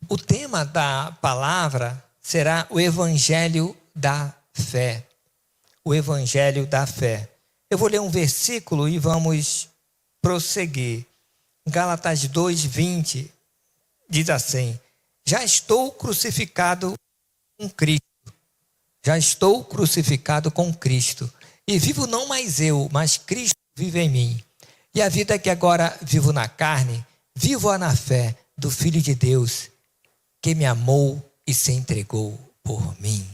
O tema da palavra será o Evangelho da Fé. O Evangelho da Fé. Eu vou ler um versículo e vamos prosseguir. Gálatas 2:20 diz assim: Já estou crucificado com Cristo. Já estou crucificado com Cristo. E vivo não mais eu, mas Cristo vive em mim. E a vida que agora vivo na carne, vivo-a na fé do Filho de Deus, que me amou e se entregou por mim.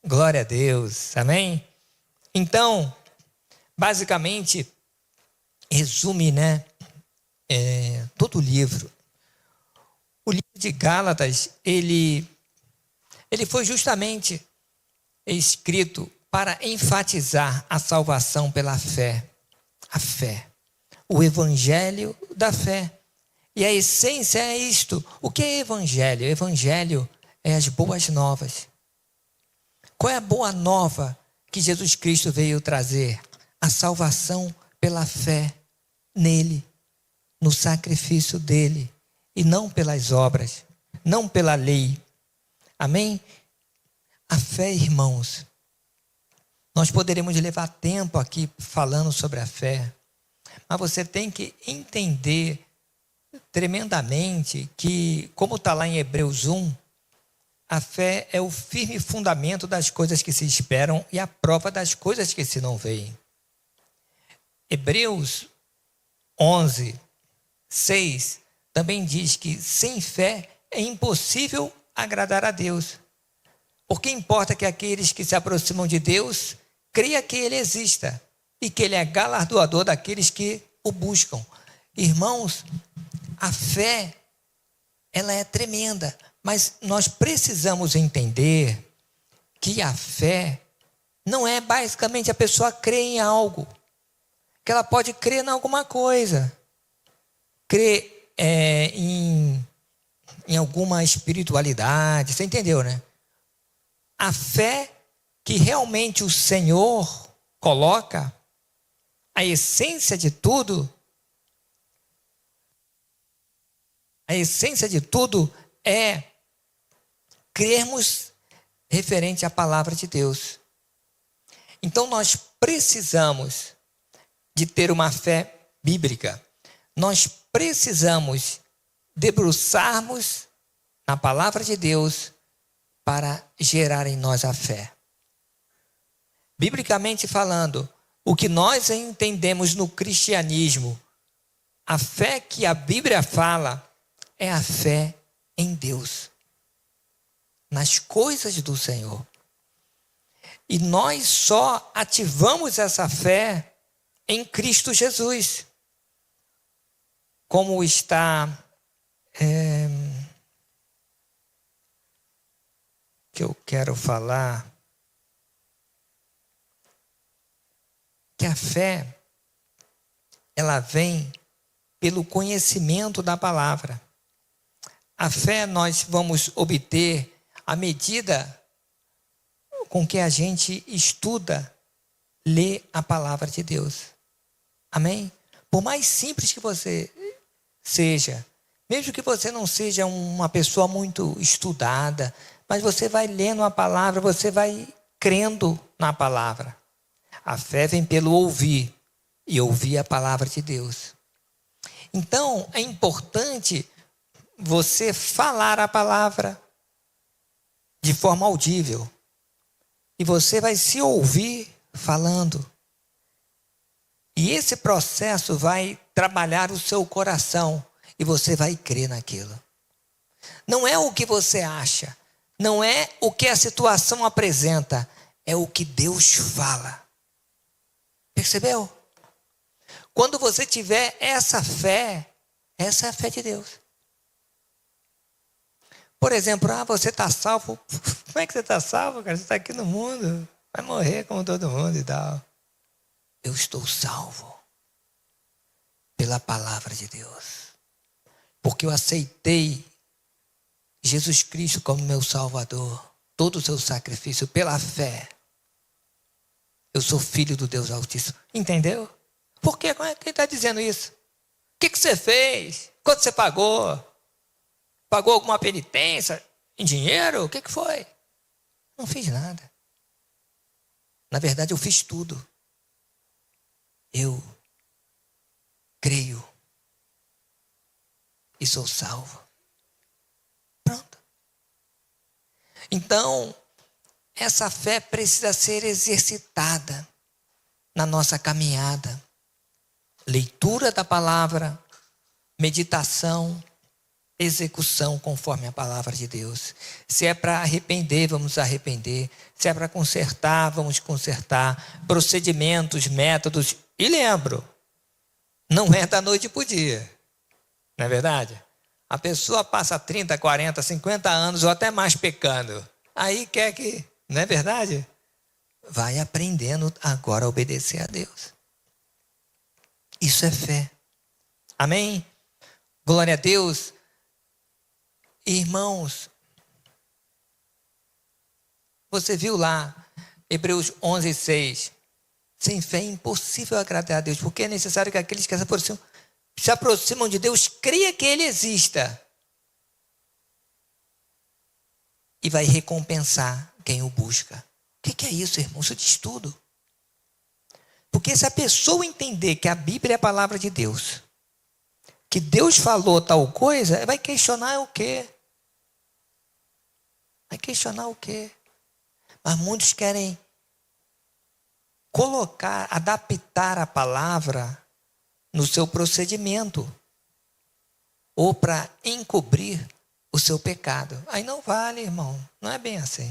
Glória a Deus, amém? Então, basicamente, resume, todo o livro. O livro de Gálatas, ele foi justamente escrito para enfatizar a salvação pela fé. A fé. O Evangelho da fé. E a essência é isto. O que é evangelho? Evangelho é as boas novas. Qual é a boa nova que Jesus Cristo veio trazer? A salvação pela fé nele, no sacrifício dele, e não pelas obras, não pela lei. Amém? A fé, irmãos, nós poderíamos levar tempo aqui falando sobre a fé, mas você tem que entender tremendamente que, como está lá em Hebreus 1, a fé é o firme fundamento das coisas que se esperam e a prova das coisas que se não veem. Hebreus 11:6 também diz que sem fé é impossível agradar a Deus. Porque importa que aqueles que se aproximam de Deus creiam que Ele exista e que Ele é galardoador daqueles que o buscam. Irmãos, a fé, ela é tremenda, mas nós precisamos entender que a fé não é basicamente a pessoa crer em algo, que ela pode crer em alguma coisa, crer em alguma espiritualidade, você entendeu, né? A fé que realmente o Senhor coloca, a essência de tudo, é crermos referente à palavra de Deus. Então nós precisamos de ter uma fé bíblica. Nós precisamos debruçarmos na palavra de Deus para gerar em nós a fé. Biblicamente falando, o que nós entendemos no cristianismo, a fé que a Bíblia fala, é a fé em Deus, nas coisas do Senhor. E nós só ativamos essa fé em Cristo Jesus. Como está, que eu quero falar, que a fé, ela vem pelo conhecimento da palavra. A fé nós vamos obter à medida com que a gente estuda, lê a palavra de Deus. Amém? Por mais simples que você seja, mesmo que você não seja uma pessoa muito estudada, mas você vai lendo a palavra, você vai crendo na palavra. A fé vem pelo ouvir, e ouvir a palavra de Deus. Então, é importante você falar a palavra de forma audível. E você vai se ouvir falando. E esse processo vai trabalhar o seu coração. E você vai crer naquilo. Não é o que você acha. Não é o que a situação apresenta. É o que Deus fala. Percebeu? Quando você tiver essa é a fé de Deus. Por exemplo, você está salvo. Como é que você está salvo, cara? Você está aqui no mundo. Vai morrer como todo mundo e tal. Eu estou salvo pela palavra de Deus. Porque eu aceitei Jesus Cristo como meu Salvador. Todo o seu sacrifício pela fé. Eu sou filho do Deus Altíssimo. Entendeu? Por quê? Como é que ele está dizendo isso? O que você fez? Quanto você pagou? Pagou alguma penitência em dinheiro? O que foi? Não fiz nada. Na verdade, eu fiz tudo. Eu creio e sou salvo. Pronto. Então, essa fé precisa ser exercitada na nossa caminhada. Leitura da palavra, meditação, execução conforme a palavra de Deus. Se é para arrepender, vamos arrepender. Se é para consertar, vamos consertar. Procedimentos, métodos. E lembro, não é da noite para o dia. Não é verdade? A pessoa passa 30, 40, 50 anos ou até mais pecando. Aí quer que, não é verdade? Vai aprendendo agora a obedecer a Deus. Isso é fé. Amém? Glória a Deus. Irmãos, você viu lá, Hebreus 11, 6. Sem fé é impossível agradar a Deus, porque é necessário que aqueles que se aproximam de Deus creiam que Ele exista. E vai recompensar quem o busca. O que é isso, irmão? Isso diz tudo. Porque se a pessoa entender que a Bíblia é a palavra de Deus, que Deus falou tal coisa, vai questionar o quê? Vai questionar o quê? Mas muitos querem colocar, adaptar a palavra no seu procedimento, ou para encobrir o seu pecado. Aí não vale, irmão. Não é bem assim.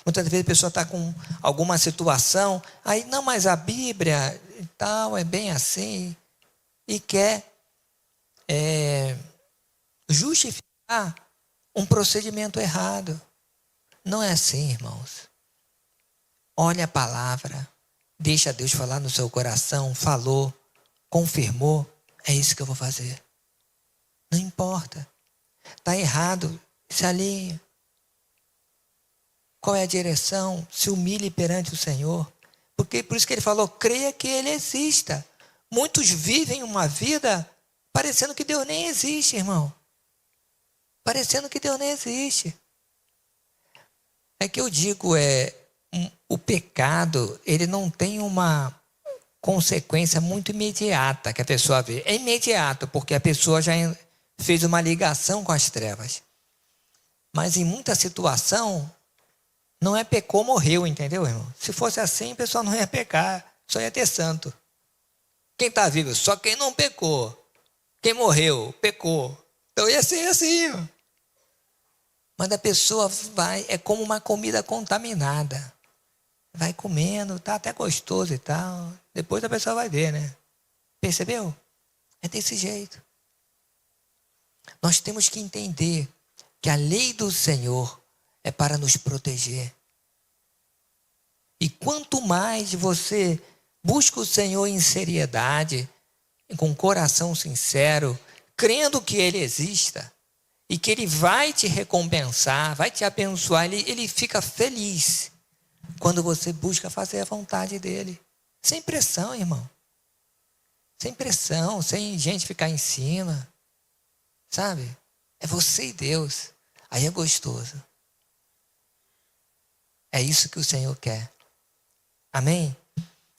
Muitas vezes a pessoa está com alguma situação, aí não, mas a Bíblia e tal, é bem assim, e quer justificar um procedimento errado. Não é assim, irmãos. Olha a palavra, deixa Deus falar no seu coração, falou, confirmou, é isso que eu vou fazer. Não importa. Está errado, se alinha. Qual é a direção? Se humilhe perante o Senhor. Porque por isso que ele falou, creia que Ele exista. Muitos vivem uma vida parecendo que Deus nem existe, irmão. Parecendo que Deus nem existe. É que eu digo, o pecado, ele não tem uma consequência muito imediata que a pessoa vê. É imediato, porque a pessoa já fez uma ligação com as trevas. Mas em muita situação, não é pecou, morreu, entendeu, irmão? Se fosse assim, o pessoal não ia pecar, só ia ter santo. Quem está vivo? Só quem não pecou. Quem morreu, pecou. Então ia ser assim, irmão. Mas a pessoa vai, é como uma comida contaminada. Vai comendo, tá até gostoso e tal. Depois a pessoa vai ver, né? Percebeu? É desse jeito. Nós temos que entender que a lei do Senhor é para nos proteger. E quanto mais você busca o Senhor em seriedade, com coração sincero, crendo que Ele exista, e que Ele vai te recompensar, vai te abençoar, Ele fica feliz quando você busca fazer a vontade dEle. Sem pressão, irmão. Sem pressão, sem gente ficar em cima. Sabe? É você e Deus. Aí é gostoso. É isso que o Senhor quer. Amém?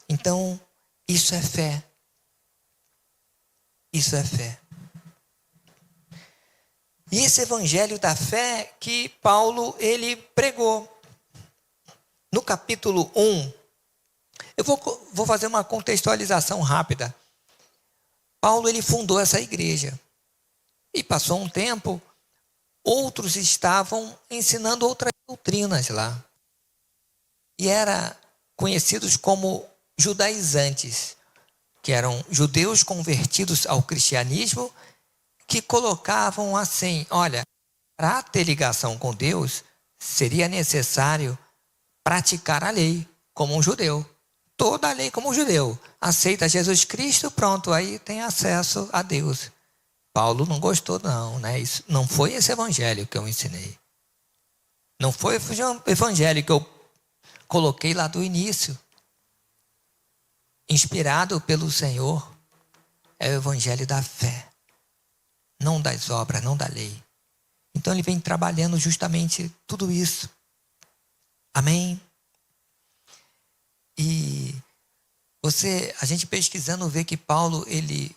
Então, isso é fé. Isso é fé. E esse evangelho da fé que Paulo, ele pregou. No capítulo 1, eu vou fazer uma contextualização rápida. Paulo, ele fundou essa igreja. E passou um tempo, outros estavam ensinando outras doutrinas lá. E eram conhecidos como judaizantes, que eram judeus convertidos ao cristianismo, que colocavam assim, olha, para ter ligação com Deus, seria necessário praticar a lei como um judeu. Toda a lei como um judeu. Aceita Jesus Cristo, pronto, aí tem acesso a Deus. Paulo não gostou não, né? Isso não foi esse evangelho que eu ensinei. Não foi o evangelho que eu coloquei lá do início. Inspirado pelo Senhor, é o evangelho da fé. Não das obras, não da lei. Então ele vem trabalhando justamente tudo isso. Amém? E a gente pesquisando vê que Paulo, ele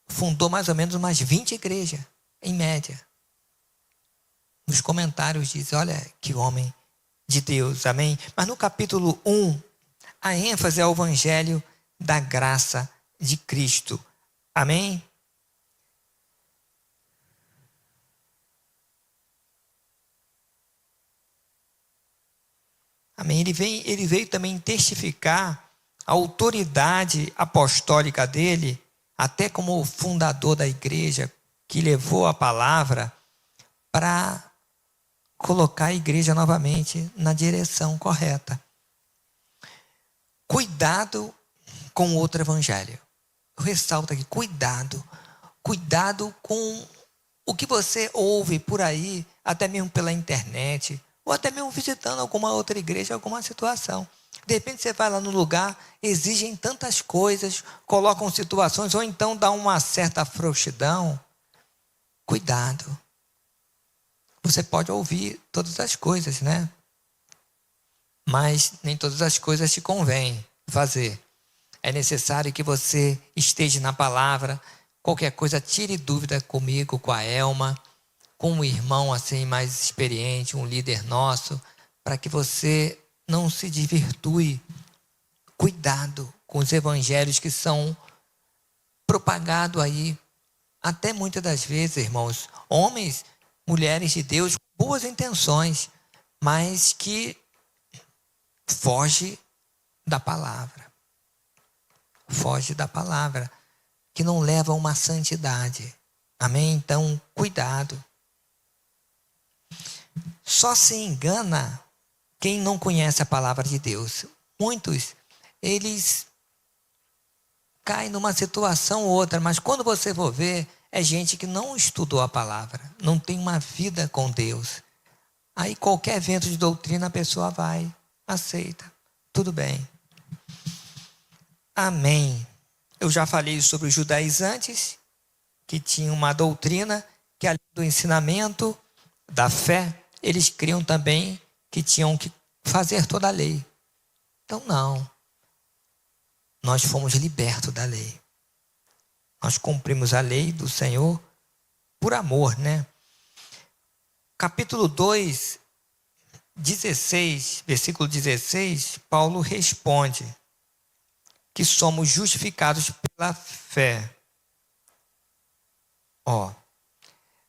fundou mais ou menos umas 20 igrejas, em média. Nos comentários diz, olha que homem de Deus, amém? Mas no capítulo 1, a ênfase é o evangelho da graça de Cristo, amém? Amém? Ele veio também testificar a autoridade apostólica dele, até como fundador da igreja, que levou a palavra para colocar a igreja novamente na direção correta. Cuidado com outro evangelho. Eu ressalto aqui, cuidado com o que você ouve por aí, até mesmo pela internet, ou até mesmo visitando alguma outra igreja, alguma situação. De repente você vai lá no lugar, exigem tantas coisas, colocam situações, ou então dá uma certa frouxidão. Cuidado. Você pode ouvir todas as coisas, né? Mas nem todas as coisas te convém fazer. É necessário que você esteja na palavra. Qualquer coisa, tire dúvida comigo, com a Elma, com um irmão assim mais experiente, um líder nosso, para que você não se desvirtue. Cuidado com os evangelhos que são propagados aí. Até muitas das vezes, irmãos, homens, mulheres de Deus, com boas intenções, mas que foge da palavra. Foge da palavra, que não leva a uma santidade. Amém? Então, cuidado. Só se engana quem não conhece a palavra de Deus. Muitos, eles caem numa situação ou outra, mas quando você for ver, é gente que não estudou a palavra, não tem uma vida com Deus. Aí qualquer evento de doutrina a pessoa vai, aceita, tudo bem. Amém. Eu já falei sobre os judaizantes, que tinham uma doutrina que, além do ensinamento da fé, eles criam também que tinham que fazer toda a lei. Então, não. Nós fomos libertos da lei. Nós cumprimos a lei do Senhor por amor, né? Capítulo 2, 16, versículo 16, Paulo responde que somos justificados pela fé.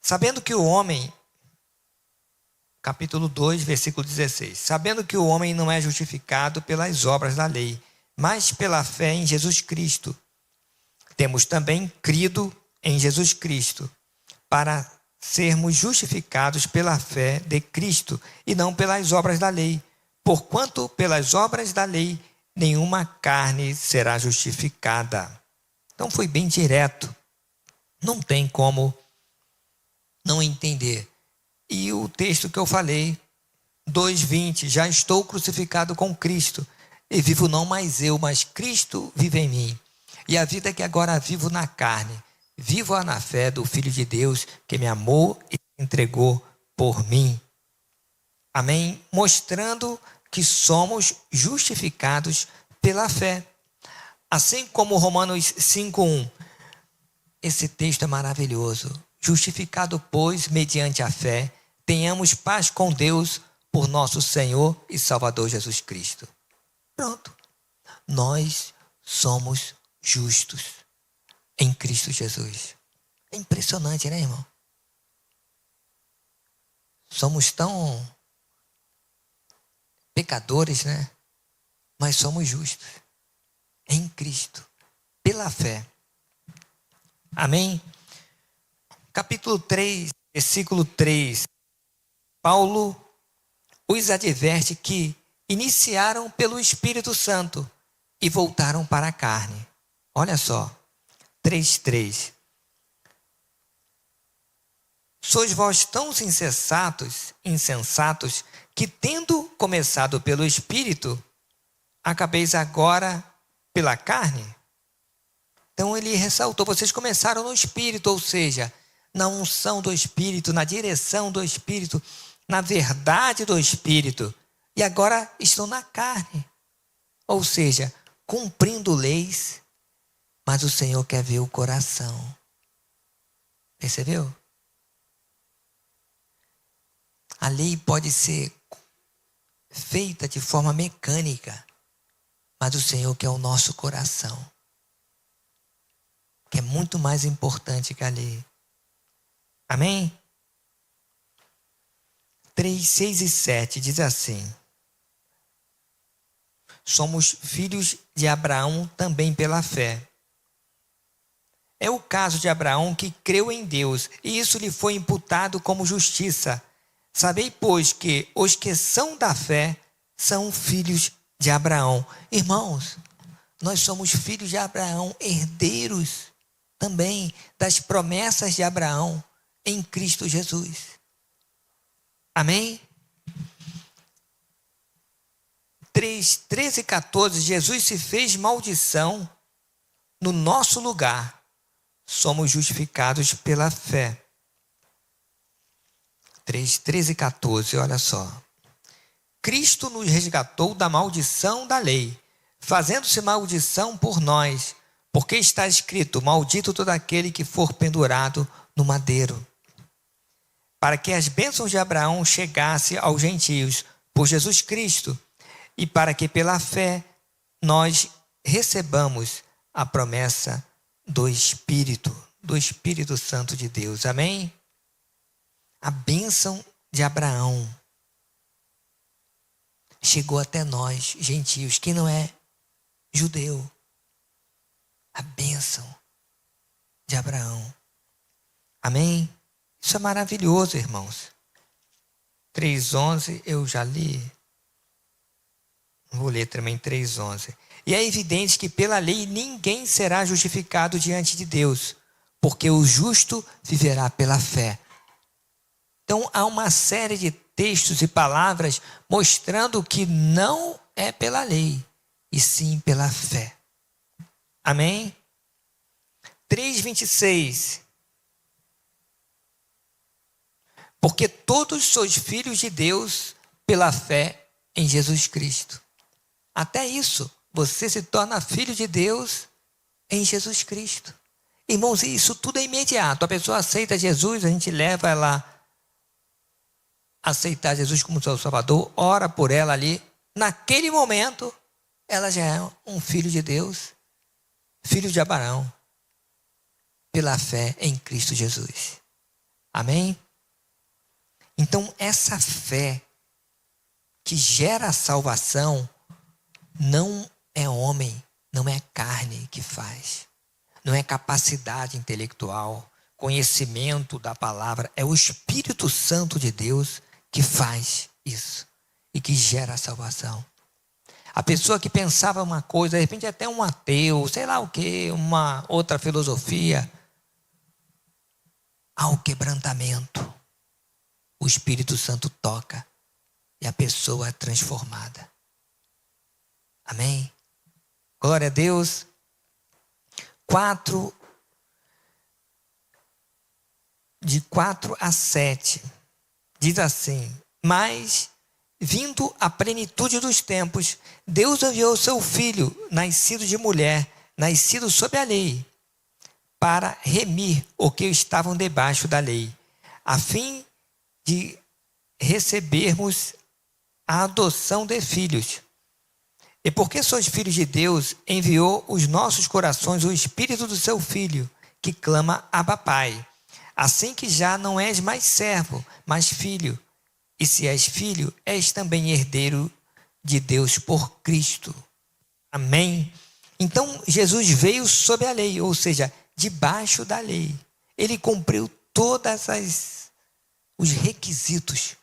Sabendo que o homem, capítulo 2, versículo 16, sabendo que o homem não é justificado pelas obras da lei, mas pela fé em Jesus Cristo. Temos também crido em Jesus Cristo, para sermos justificados pela fé de Cristo, e não pelas obras da lei. Porquanto pelas obras da lei, nenhuma carne será justificada. Então foi bem direto. Não tem como não entender. E o texto que eu falei, 2:20, já estou crucificado com Cristo, e vivo não mais eu, mas Cristo vive em mim. E a vida que agora vivo na carne, vivo-a na fé do Filho de Deus, que me amou e entregou por mim. Amém? Mostrando que somos justificados pela fé. Assim como Romanos 5:1. Esse texto é maravilhoso. Justificado, pois, mediante a fé, tenhamos paz com Deus por nosso Senhor e Salvador Jesus Cristo. Pronto. Nós somos justos em Cristo Jesus. É impressionante, né, irmão? Somos tão pecadores, né? Mas somos justos em Cristo, pela fé. Amém? Capítulo 3, versículo 3. Paulo os adverte que iniciaram pelo Espírito Santo e voltaram para a carne. Olha só, 3:3. Sois vós tão insensatos, que tendo começado pelo Espírito, acabeis agora pela carne? Então ele ressaltou, vocês começaram no Espírito, ou seja, na unção do Espírito, na direção do Espírito, na verdade do Espírito, e agora estão na carne. Ou seja, cumprindo leis, mas o Senhor quer ver o coração. Percebeu? A lei pode ser feita de forma mecânica, mas o Senhor quer o nosso coração, que é muito mais importante que a lei. Amém? 3, 6 e 7 diz assim: somos filhos de Abraão também pela fé. É o caso de Abraão, que creu em Deus, e isso lhe foi imputado como justiça. Sabei, pois, que os que são da fé são filhos de Abraão. Irmãos, nós somos filhos de Abraão, herdeiros também das promessas de Abraão em Cristo Jesus. Amém? 3, 13 e 14, Jesus se fez maldição no nosso lugar. Somos justificados pela fé. 3, 13 e 14, olha só. Cristo nos resgatou da maldição da lei, fazendo-se maldição por nós, porque está escrito: maldito todo aquele que for pendurado no madeiro. Para que as bênçãos de Abraão chegassem aos gentios por Jesus Cristo, e para que pela fé nós recebamos a promessa do Espírito Santo de Deus. Amém? A bênção de Abraão chegou até nós, gentios, que não é judeu. A bênção de Abraão. Amém? Isso é maravilhoso, irmãos. 3:11 eu já li. Vou ler também 3:11. E é evidente que pela lei ninguém será justificado diante de Deus, porque o justo viverá pela fé. Então há uma série de textos e palavras mostrando que não é pela lei, e sim pela fé. Amém? 3:26. Porque todos sois filhos de Deus pela fé em Jesus Cristo. Até isso, você se torna filho de Deus em Jesus Cristo. Irmãos, isso tudo é imediato. A pessoa aceita Jesus, a gente leva ela a aceitar Jesus como seu Salvador, ora por ela ali. Naquele momento, ela já é um filho de Deus, filho de Abraão, pela fé em Cristo Jesus. Amém? Então, essa fé que gera a salvação não é homem, não é carne que faz. Não é capacidade intelectual, conhecimento da palavra. É o Espírito Santo de Deus que faz isso e que gera a salvação. A pessoa que pensava uma coisa, de repente até um ateu, sei lá o quê, uma outra filosofia, há um quebrantamento. O Espírito Santo toca e a pessoa é transformada. Amém? Glória a Deus. 4, de 4 a 7, diz assim: mas, vindo a plenitude dos tempos, Deus enviou seu Filho, nascido de mulher, nascido sob a lei, para remir o que estavam debaixo da lei, a fim de recebermos a adoção de filhos. E porque sois filhos de Deus, enviou os nossos corações o Espírito do seu Filho, que clama: Abba, Pai. Assim que já não és mais servo, mas filho. E se és filho, és também herdeiro de Deus por Cristo. Amém? Então, Jesus veio sob a lei, ou seja, debaixo da lei. Ele cumpriu todos os requisitos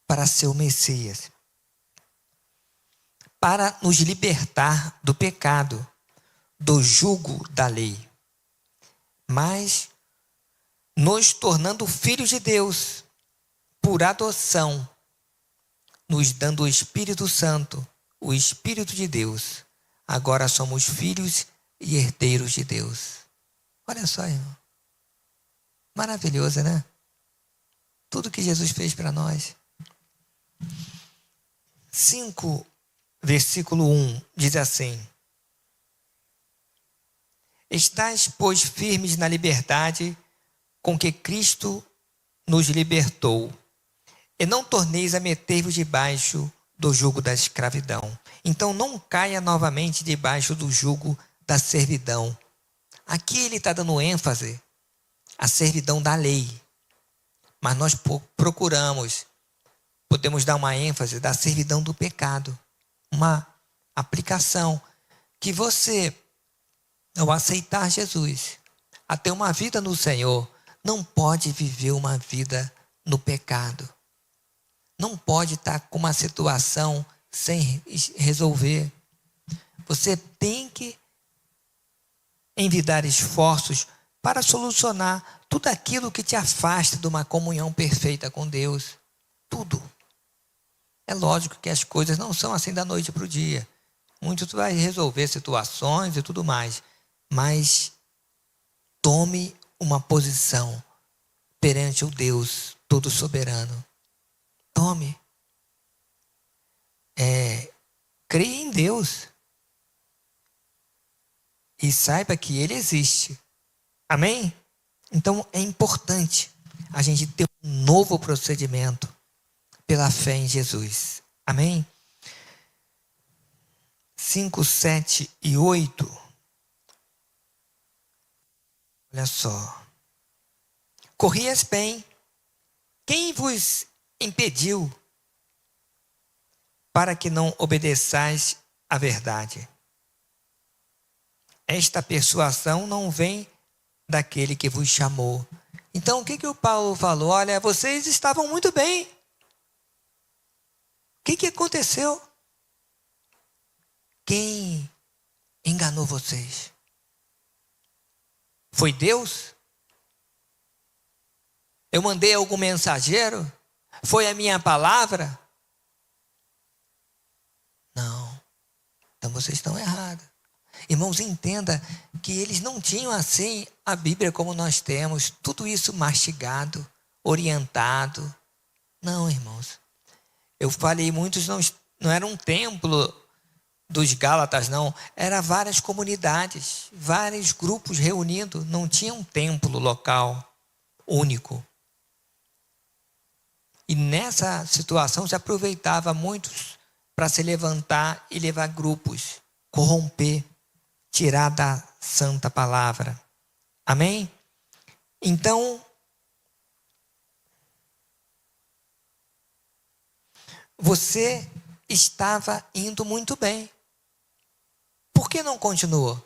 para ser o Messias, para nos libertar do pecado, do jugo da lei, mas nos tornando filhos de Deus por adoção, nos dando o Espírito Santo, o Espírito de Deus. Agora somos filhos e herdeiros de Deus. Olha só, irmão. Maravilhoso, né? Tudo que Jesus fez para nós. 5, versículo 1, diz assim: estais, pois, firmes na liberdade com que Cristo nos libertou, e não torneis a meter-vos debaixo do jugo da escravidão. Então não caia novamente debaixo do jugo da servidão. Aqui ele está dando ênfase à servidão da lei. Mas nós podemos dar uma ênfase da servidão do pecado. Uma aplicação que você, ao aceitar Jesus, a ter uma vida no Senhor, não pode viver uma vida no pecado. Não pode estar com uma situação sem resolver. Você tem que envidar esforços para solucionar tudo aquilo que te afasta de uma comunhão perfeita com Deus. Tudo. É lógico que as coisas não são assim da noite para o dia. Muito tu vai resolver situações e tudo mais. Mas tome uma posição perante o Deus todo soberano. Tome. Creia em Deus. E saiba que Ele existe. Amém? Então é importante a gente ter um novo procedimento pela fé em Jesus. Amém? 5, 7 e 8. Olha só. Corrias bem. Quem vos impediu para que não obedeçais à verdade? Esta persuasão não vem daquele que vos chamou. Então, o que o Paulo falou? Olha, vocês estavam muito bem. O que aconteceu? Quem enganou vocês? Foi Deus? Eu mandei algum mensageiro? Foi a minha palavra? Não. Então vocês estão errados. Irmãos, entenda que eles não tinham assim a Bíblia como nós temos, tudo isso mastigado, orientado. Não, irmãos. Eu falei, muitos não era um templo dos Gálatas, não. Era várias comunidades, vários grupos reunidos. Não tinha um templo local único. E nessa situação se aproveitava muitos para se levantar e levar grupos, corromper, tirar da santa palavra. Amém? Então, você estava indo muito bem. Por que não continuou?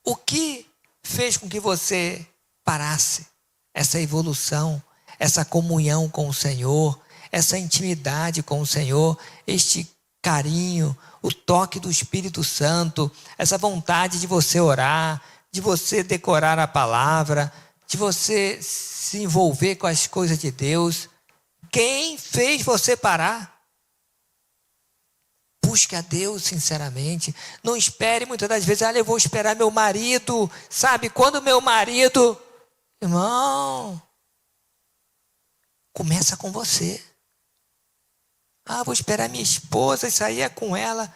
O que fez com que você parasse essa evolução, essa comunhão com o Senhor, essa intimidade com o Senhor, este carinho, o toque do Espírito Santo, essa vontade de você orar, de você decorar a palavra, de você se envolver com as coisas de Deus? Quem fez você parar? Busque a Deus sinceramente. Não espere muitas das vezes, eu vou esperar meu marido. Sabe, quando meu marido... Irmão, começa com você. Vou esperar minha esposa e sair com ela.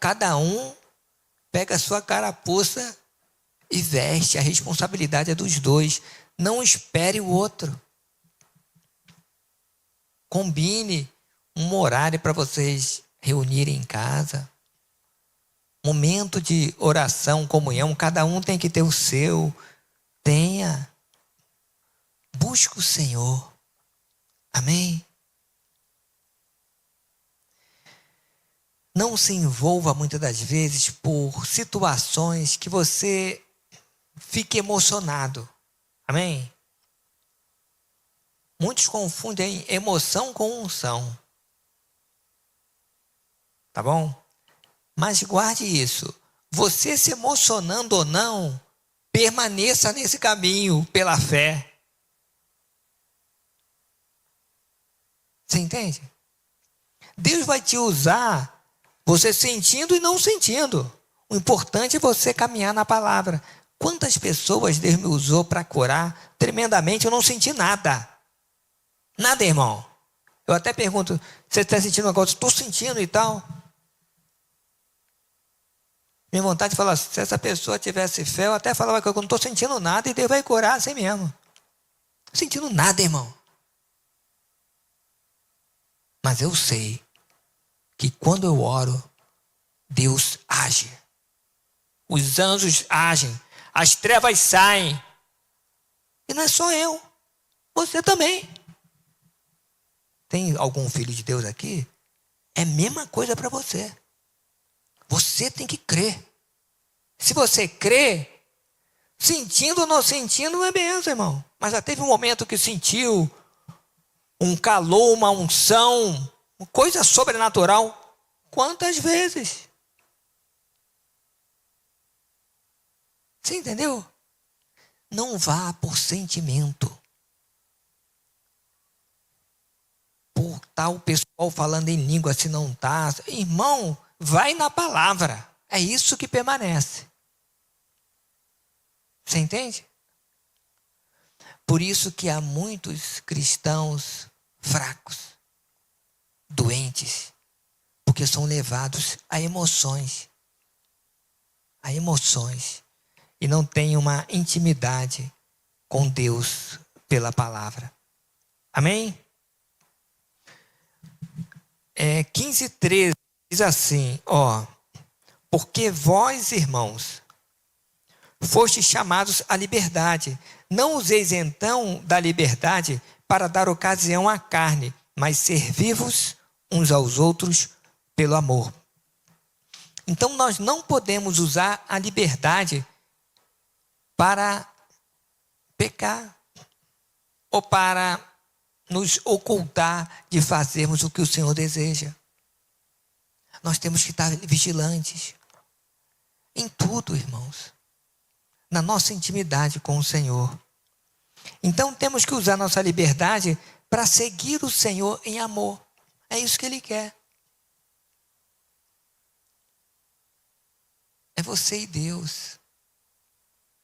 Cada um pega a sua carapuça e veste. A responsabilidade é dos dois. Não espere o outro. Combine um horário para vocês reunirem em casa. Momento de oração, comunhão. Cada um tem que ter o seu. Tenha. Busque o Senhor. Amém? Não se envolva muitas das vezes por situações que você fique emocionado. Amém? Muitos confundem emoção com unção. Tá bom? Mas guarde isso. Você se emocionando ou não, permaneça nesse caminho pela fé. Você entende? Deus vai te usar, você sentindo e não sentindo. O importante é você caminhar na palavra. Quantas pessoas Deus me usou para curar tremendamente, eu não senti nada. Nada, irmão. Eu até pergunto, você está sentindo uma coisa? Estou sentindo e tal. Minha vontade de falar, se essa pessoa tivesse fé, eu até falava que eu não estou sentindo nada e Deus vai curar assim mesmo. Não estou sentindo nada, irmão. Mas eu sei que quando eu oro, Deus age. Os anjos agem. As trevas saem. E não é só eu. Você também. Tem algum filho de Deus aqui? É a mesma coisa para você. Você tem que crer. Se você crê, sentindo ou não sentindo, é benção, irmão. Mas já teve um momento que sentiu um calor, uma unção, uma coisa sobrenatural. Quantas vezes? Você entendeu? Não vá por sentimento. Por tal pessoal falando em língua, se não está. Irmão, vai na palavra. É isso que permanece. Você entende? Por isso que há muitos cristãos fracos, doentes, porque são levados a emoções. A emoções. E não têm uma intimidade com Deus pela palavra. Amém? 15:13 diz assim, porque vós, irmãos, fostes chamados à liberdade. Não useis então da liberdade para dar ocasião à carne, mas servi-vos uns aos outros pelo amor. Então nós não podemos usar a liberdade para pecar ou para nos ocultar de fazermos o que o Senhor deseja. Nós temos que estar vigilantes em tudo, irmãos, na nossa intimidade com o Senhor. Então temos que usar nossa liberdade para seguir o Senhor em amor. É isso que Ele quer. É você e Deus,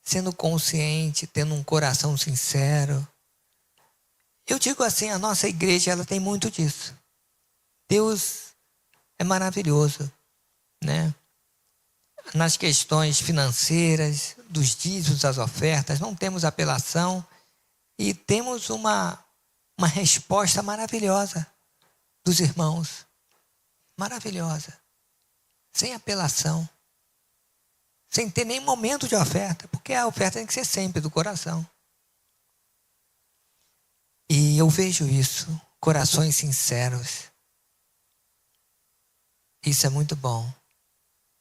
sendo consciente, tendo um coração sincero. Eu digo assim, a nossa igreja ela tem muito disso. Deus é maravilhoso, né? Nas questões financeiras, dos dízimos, das ofertas, não temos apelação e temos uma resposta maravilhosa dos irmãos. Maravilhosa. Sem apelação. Sem ter nem momento de oferta, porque a oferta tem que ser sempre do coração. E eu vejo isso, corações sinceros. Isso é muito bom,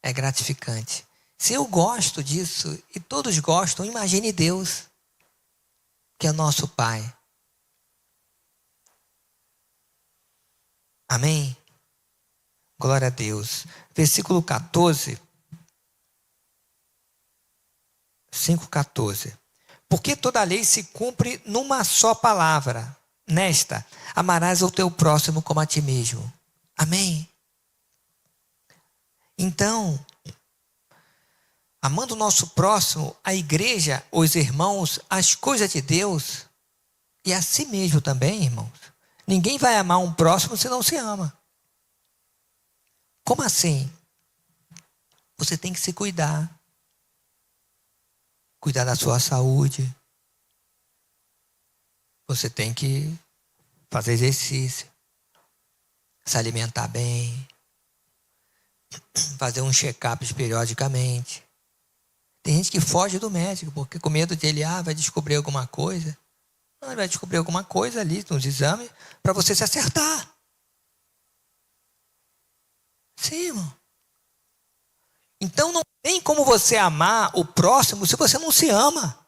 é gratificante. Se eu gosto disso, e todos gostam, imagine Deus, que é nosso Pai. Amém? Glória a Deus. Versículo 14. 5,14. Porque toda a lei se cumpre numa só palavra. Nesta, amarás o teu próximo como a ti mesmo. Amém? Então, amando o nosso próximo, a igreja, os irmãos, as coisas de Deus, e a si mesmo também, irmãos. Ninguém vai amar um próximo se não se ama. Como assim? Você tem que se cuidar. Cuidar da sua saúde. Você tem que fazer exercício. Se alimentar bem. Fazer um check-up periodicamente. Tem gente que foge do médico, porque com medo de ele, vai descobrir alguma coisa. Não, ele vai descobrir alguma coisa ali nos exames para você se acertar. Sim, irmão. Então não tem como você amar o próximo se você não se ama.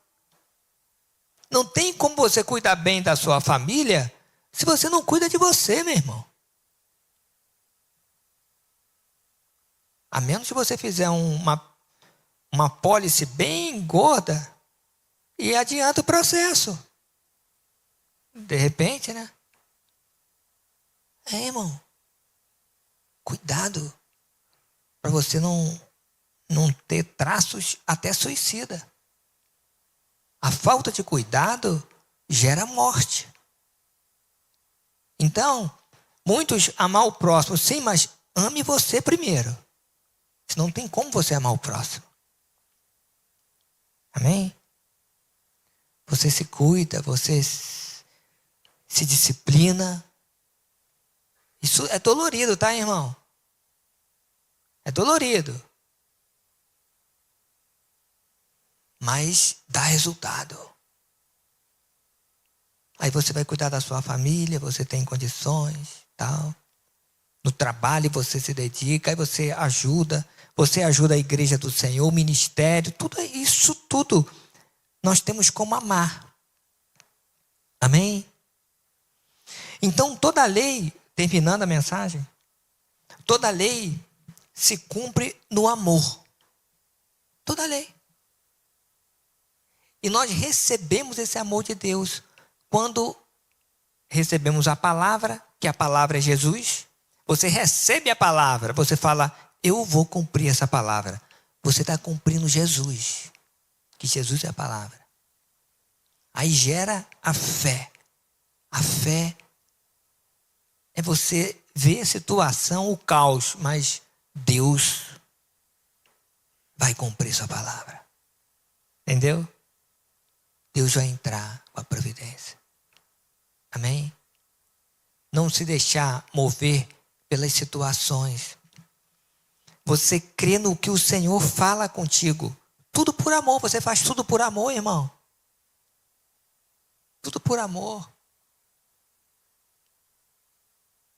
Não tem como você cuidar bem da sua família se você não cuida de você, meu irmão. A menos que você fizer uma pólice bem gorda e adianta o processo. De repente, né? Irmão. Cuidado para você não ter traços até suicida. A falta de cuidado gera morte. Então, muitos amar o próximo, sim, mas ame você primeiro. Senão não tem como você amar o próximo. Amém? Você se cuida, você se disciplina. Isso é dolorido, tá, irmão? É dolorido. Mas dá resultado. Aí você vai cuidar da sua família, você tem condições, tal. No trabalho você se dedica, aí você ajuda a igreja do Senhor, o ministério, tudo isso, tudo nós temos como amar. Amém? Então toda a lei, terminando a mensagem, toda a lei se cumpre no amor. Toda a lei. E nós recebemos esse amor de Deus quando recebemos a palavra, que a palavra é Jesus. Você recebe a palavra, você fala, eu vou cumprir essa palavra. Você está cumprindo Jesus, que Jesus é a palavra. Aí gera a fé. A fé é você ver a situação, o caos, mas Deus vai cumprir sua palavra. Entendeu? Deus vai entrar com a providência. Amém? Não se deixar mover pelas situações. Você crê no que o Senhor fala contigo. Tudo por amor. Você faz tudo por amor, irmão. Tudo por amor.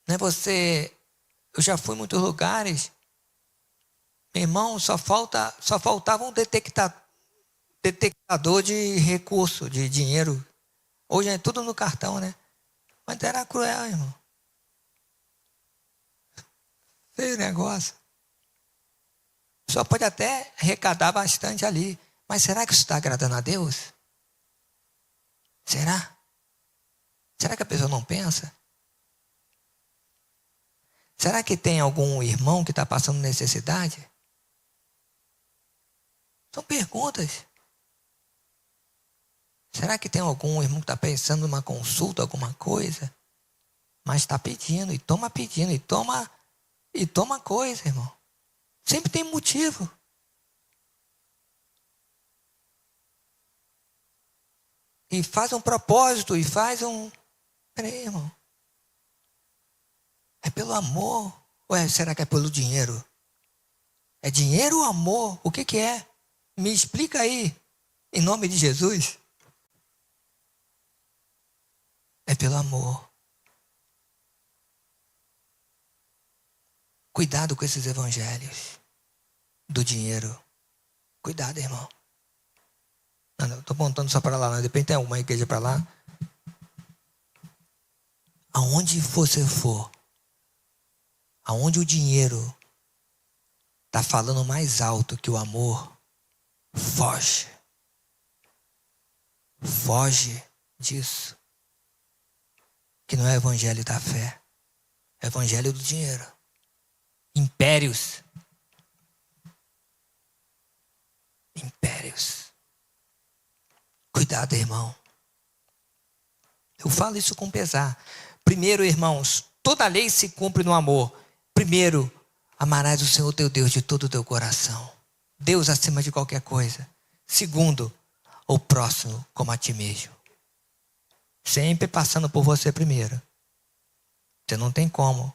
Não é você... Eu já fui em muitos lugares. Meu irmão, só faltava um detectador de recurso, de dinheiro. Hoje é tudo no cartão, né? Mas era cruel, irmão. Feio o negócio. Só pode até arrecadar bastante ali. Mas será que isso está agradando a Deus? Será? Será que a pessoa não pensa? Será que tem algum irmão que está passando necessidade? São perguntas. Será que tem algum irmão que está pensando numa consulta, alguma coisa? Mas está pedindo, e toma coisa, irmão. Sempre tem motivo. E faz um propósito, e faz um... Peraí, irmão. É pelo amor? Ou será que é pelo dinheiro? É dinheiro ou amor? O que é? Me explica aí, em nome de Jesus. É pelo amor. Cuidado com esses evangelhos do dinheiro. Cuidado, irmão. Não, estou apontando só para lá, não. De repente tem alguma igreja para lá. Aonde você for, aonde o dinheiro está falando mais alto que o amor, foge. Foge disso. Que não é evangelho da fé. É evangelho do dinheiro. Impérios. Impérios. Cuidado, irmão. Eu falo isso com pesar. Primeiro, irmãos, toda a lei se cumpre no amor. Primeiro, amarás o Senhor teu Deus de todo o teu coração. Deus acima de qualquer coisa. Segundo, o próximo como a ti mesmo. Sempre passando por você primeiro. Você não tem como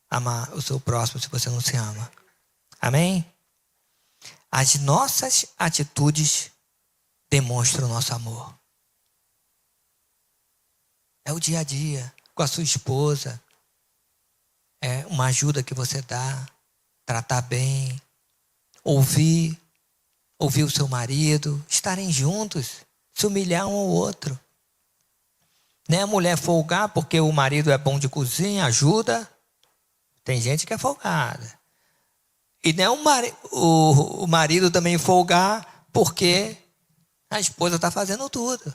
amar o seu próximo se você não se ama. Amém? As nossas atitudes demonstram o nosso amor. É o dia a dia, com a sua esposa. É uma ajuda que você dá. Tratar bem. Ouvir o seu marido. Estarem juntos. Se humilhar um ao outro. Nem a mulher folgar porque o marido é bom de cozinha, ajuda. Tem gente que é folgada. E nem o marido também folgar porque a esposa está fazendo tudo.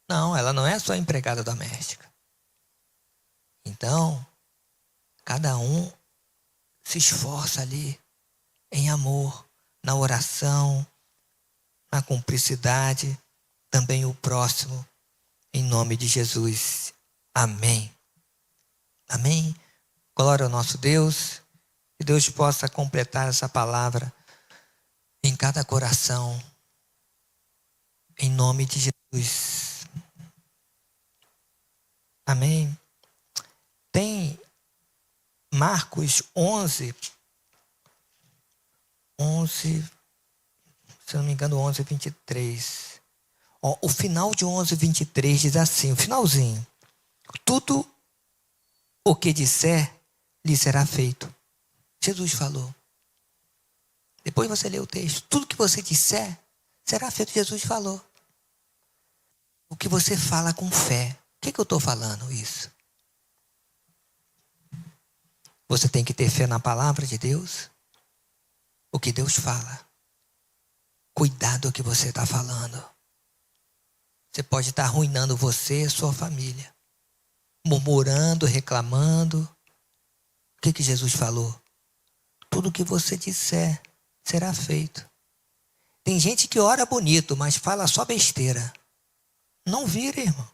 Não, ela não é só empregada doméstica. Então, cada um se esforça ali em amor, na oração, na cumplicidade. também o próximo, em nome de Jesus. Amém. Amém. Glória ao nosso Deus. Que Deus possa completar essa palavra em cada coração, em nome de Jesus. Amém. Tem Marcos 11, se não me engano, 11, 23. O final de 11, 23 diz assim, o finalzinho. Tudo o que disser, lhe será feito. Jesus falou. Depois você lê o texto. Tudo que você disser, será feito. Jesus falou. O que você fala com fé. O que eu estou falando isso? Você tem que ter fé na palavra de Deus. O que Deus fala. Cuidado com o que você está falando. Você pode estar arruinando você e sua família. Murmurando, reclamando. O que Jesus falou? Tudo o que você disser será feito. Tem gente que ora bonito, mas fala só besteira. Não vira, irmão.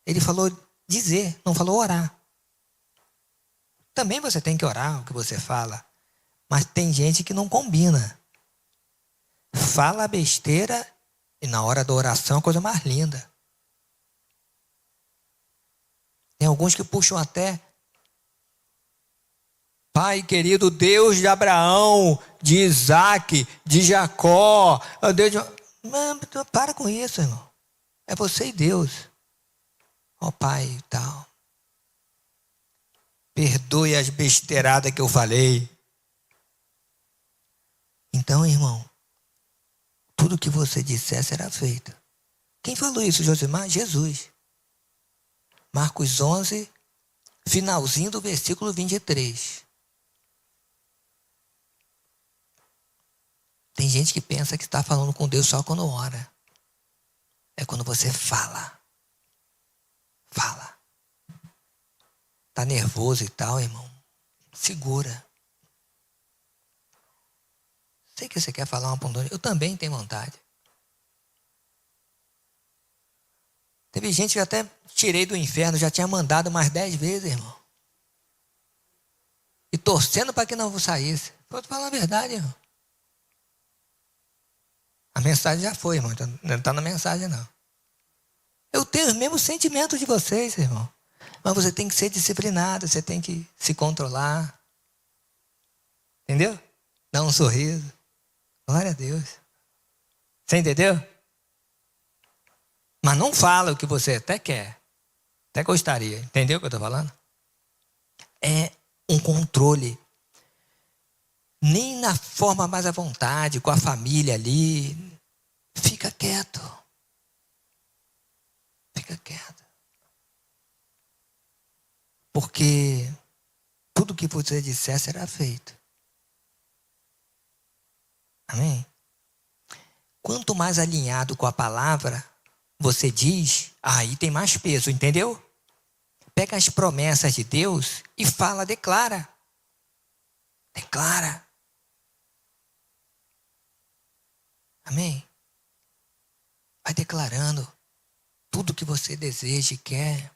Ele falou dizer, não falou orar. Também você tem que orar o que você fala. Mas tem gente que não combina. Fala besteira e na hora da oração é a coisa mais linda. Tem alguns que puxam até: Pai querido, Deus de Abraão, de Isaac, de Jacó. Deus de... Para com isso, irmão. É você e Deus. Ó Pai e tal. Perdoe as besteiradas que eu falei. Então, irmão, tudo que você disser será feito. Quem falou isso, Josimar? Jesus. Marcos 11, finalzinho do versículo 23. Tem gente que pensa que está falando com Deus só quando ora. É quando você fala. Fala. Está nervoso e tal, irmão? Segura. Sei que você quer falar uma pontuação. Eu também tenho vontade. Teve gente que eu até tirei do inferno, já tinha mandado mais 10 vezes, irmão. E torcendo para que não saísse. Vou te falar a verdade, irmão. A mensagem já foi, irmão. Não está na mensagem, não. Eu tenho os mesmos sentimentos de vocês, irmão. Mas você tem que ser disciplinado, você tem que se controlar. Entendeu? Dar um sorriso. Glória a Deus. Você entendeu? Mas não fala o que você até quer. Até gostaria. Entendeu o que eu estou falando? É um controle. Nem na forma mais à vontade, com a família ali. Fica quieto. Fica quieto. Porque tudo que você disser será feito. Amém? Quanto mais alinhado com a palavra você diz, aí tem mais peso, entendeu? Pega as promessas de Deus e fala, declara. Declara. Amém? Vai declarando tudo que você deseja e quer.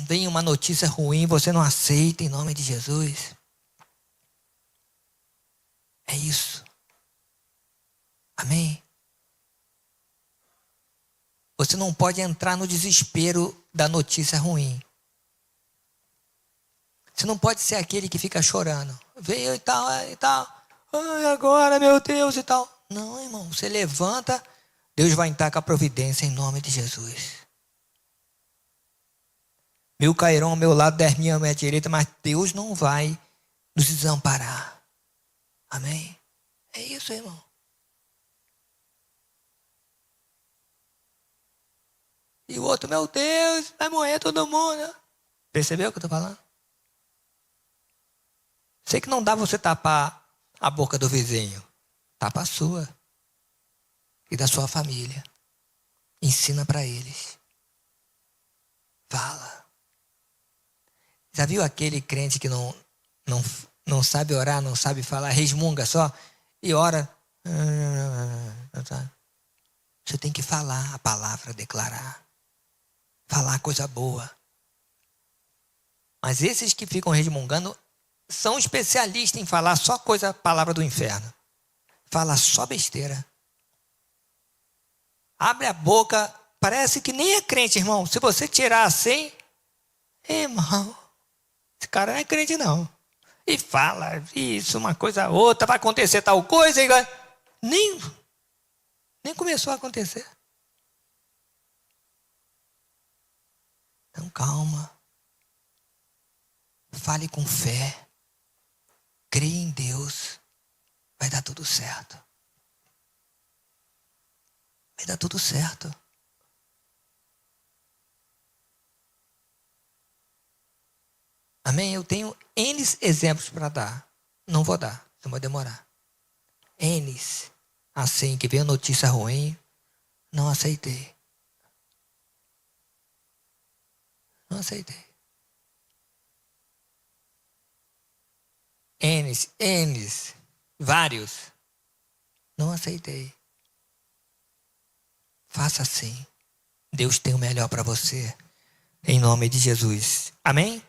Vem uma notícia ruim, você não aceita em nome de Jesus. É isso. Amém? Você não pode entrar no desespero da notícia ruim. Você não pode ser aquele que fica chorando. Veio e tal, e tal. Ai, agora, meu Deus, e tal. Não, irmão. Você levanta, Deus vai entrar com a providência em nome de Jesus. 1000 cairão ao meu lado, 10.000 à minha direita, mas Deus não vai nos desamparar. Amém? É isso, irmão. E o outro, meu Deus, vai morrer todo mundo. Percebeu o que eu estou falando? Sei que não dá você tapar a boca do vizinho. Tapa a sua. E da sua família. Ensina para eles. Fala. Já viu aquele crente que não sabe orar, não sabe falar, resmunga só e ora? Você tem que falar a palavra, declarar. Falar coisa boa. Mas esses que ficam resmungando são especialistas em falar só coisa, palavra do inferno. Fala só besteira. Abre a boca, parece que nem é crente, irmão. Se você tirar assim, irmão, esse cara não é crente não. E fala isso, uma coisa outra, vai acontecer tal coisa, e nem começou a acontecer. Então calma. Fale com fé. Creia em Deus. Vai dar tudo certo. Vai dar tudo certo. Amém? Eu tenho N exemplos para dar. Não vou dar, não vou demorar. N. Assim que veio notícia ruim, não aceitei. Não aceitei. N, vários. Não aceitei. Faça assim. Deus tem o melhor para você. Em nome de Jesus. Amém?